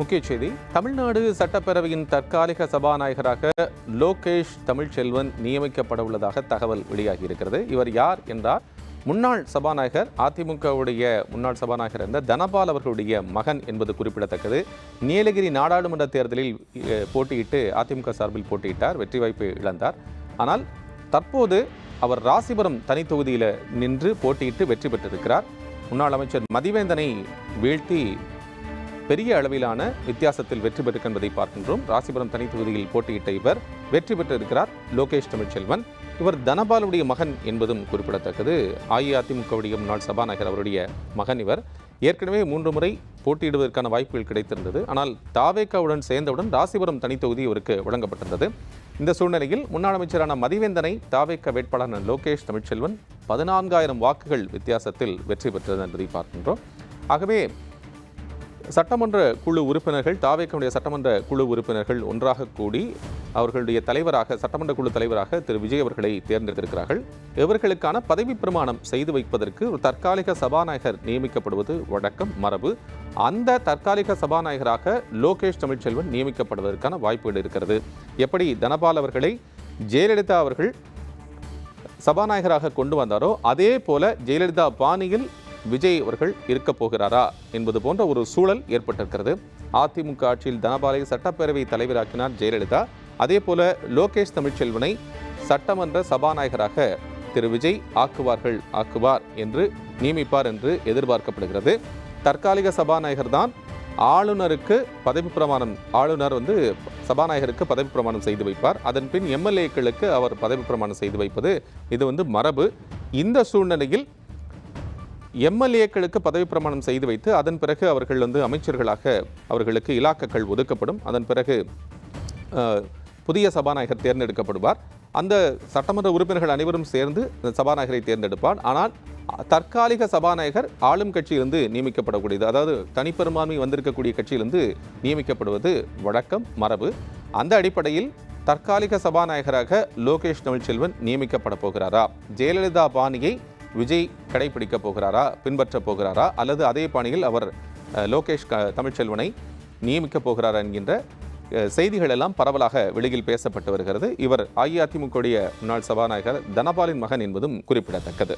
முக்கிய செய்தி. தமிழ்நாடு சட்டப்பேரவையின் தற்காலிக சபாநாயகராக லோகேஷ் தமிழ்ச்செல்வன் நியமிக்கப்பட உள்ளதாக தகவல் வெளியாகி இருக்கிறது. இவர் யார் என்றால், முன்னாள் சபாநாயகர், அதிமுகவுடைய முன்னாள் சபாநாயகர் இருந்த தனபால் அவர்களுடைய மகன் என்பது குறிப்பிடத்தக்கது. நீலகிரி நாடாளுமன்ற தேர்தலில் போட்டியிட்டு அதிமுக சார்பில் போட்டியிட்டார், வெற்றி வாய்ப்பு இழந்தார். ஆனால் தற்போது அவர் ராசிபுரம் தனி தொகுதியில் நின்று போட்டியிட்டு வெற்றி பெற்றிருக்கிறார். முன்னாள் அமைச்சர் மதிவேந்தனை வீழ்த்தி பெரிய அளவிலான வித்தியாசத்தில் வெற்றி பெற்று என்பதை பார்க்கின்றோம். ராசிபுரம் தனி தொகுதியில் போட்டியிட்ட இவர் வெற்றி பெற்றிருக்கிறார். லோகேஷ் தமிழ்ச்செல்வன் இவர் தனபாலுடைய மகன் என்பதும் குறிப்பிடத்தக்கது. அஇஅதிமுகவுடைய முன்னாள் சபாநாயகர் அவருடைய மகன் இவர். ஏற்கனவே 3 முறை போட்டியிடுவதற்கான வாய்ப்புகள் கிடைத்திருந்தது. ஆனால் தாவேகாவுடன் சேர்ந்தவுடன் ராசிபுரம் தனி தொகுதி இவருக்கு வழங்கப்பட்டிருந்தது. இந்த சூழ்நிலையில் முன்னாள் அமைச்சரான மதிவேந்தனை தாவேக வேட்பாளரான லோகேஷ் தமிழ்ச்செல்வன் 14,000 வாக்குகள் வித்தியாசத்தில் வெற்றி பெற்றது என்பதை பார்க்கின்றோம். ஆகவே சட்டமன்ற குழு உறுப்பினர்கள், தாவேகவுடைய சட்டமன்ற குழு உறுப்பினர்கள் ஒன்றாக கூடி அவர்களுடைய தலைவராக, சட்டமன்ற குழு தலைவராக திரு விஜய் அவர்களை தேர்ந்தெடுத்திருக்கிறார்கள். இவர்களுக்கான பதவி பிரமாணம் செய்து வைப்பதற்கு ஒரு தற்காலிக சபாநாயகர் நியமிக்கப்படுவது வழக்கம், மரபு. அந்த தற்காலிக சபாநாயகராக லோகேஷ் தமிழ்ச்செல்வன் நியமிக்கப்படுவதற்கான வாய்ப்புகள் இருக்கிறது. எப்படி தனபால் அவர்களை ஜெயலலிதா அவர்கள் சபாநாயகராக கொண்டு வந்தாரோ, அதே போல ஜெயலலிதா பாணியில் விஜய் அவர்கள் இருக்க போகிறாரா என்பது போன்ற ஒரு சூழல் ஏற்பட்டிருக்கிறது. அதிமுக ஆட்சியில் தனபாலை சட்டப்பேரவை தலைவராக்கினார் ஜெயலலிதா. அதே போல லோகேஷ் தமிழ்ச்செல்வனை சட்டமன்ற சபாநாயகராக திரு விஜய் ஆக்குவார் என்று நியமிப்பார் என்று எதிர்பார்க்கப்படுகிறது. தற்காலிக சபாநாயகர் தான் ஆளுநருக்கு பதவி பிரமாணம், ஆளுநர் சபாநாயகருக்கு பதவி பிரமாணம் செய்து வைப்பார். அதன் பின் எம்எல்ஏக்களுக்கு அவர் பதவி பிரமாணம் செய்து வைப்பது இது மரபு. இந்த சூழ்நிலையில் எம்எல்ஏக்களுக்கு பதவி பிரமாணம் செய்து வைத்து அதன் பிறகு அவர்கள் அமைச்சர்களாக அவர்களுக்கு இலாக்காக்கள் ஒதுக்கப்படும். அதன் பிறகு புதிய சபாநாயகர் தேர்ந்தெடுக்கப்படுவார். அந்த சட்டமன்ற உறுப்பினர்கள் அனைவரும் சேர்ந்து சபாநாயகரை தேர்ந்தெடுப்பார். ஆனால் தற்காலிக சபாநாயகர் ஆளும் கட்சியிலிருந்து நியமிக்கப்படக்கூடியது, அதாவது தனிப்பெரும்பான்மை வந்திருக்கக்கூடிய கட்சியிலிருந்து நியமிக்கப்படுவது வழக்கம், மரபு. அந்த அடிப்படையில் தற்காலிக சபாநாயகராக லோகேஷ் தமிழ்ச்செல்வன் நியமிக்கப்பட போகிறாரா? ஜெயலலிதா பாணியை விஜய் கடைபிடிக்கப் போகிறாரா, பின்பற்றப் போகிறாரா, அல்லது அதே பாணியில் அவர் லோகேஷ் தமிழ்ச்செல்வனை நியமிக்கப் போகிறாரா என்கின்ற செய்திகள் எல்லாம் பரவலாக வெளியில் பேசப்பட்டு வருகிறது. இவர் அஇஅதிமுகவுடைய முன்னாள் சபாநாயகர் தனபாலின் மகன் என்பதும் குறிப்பிடத்தக்கது.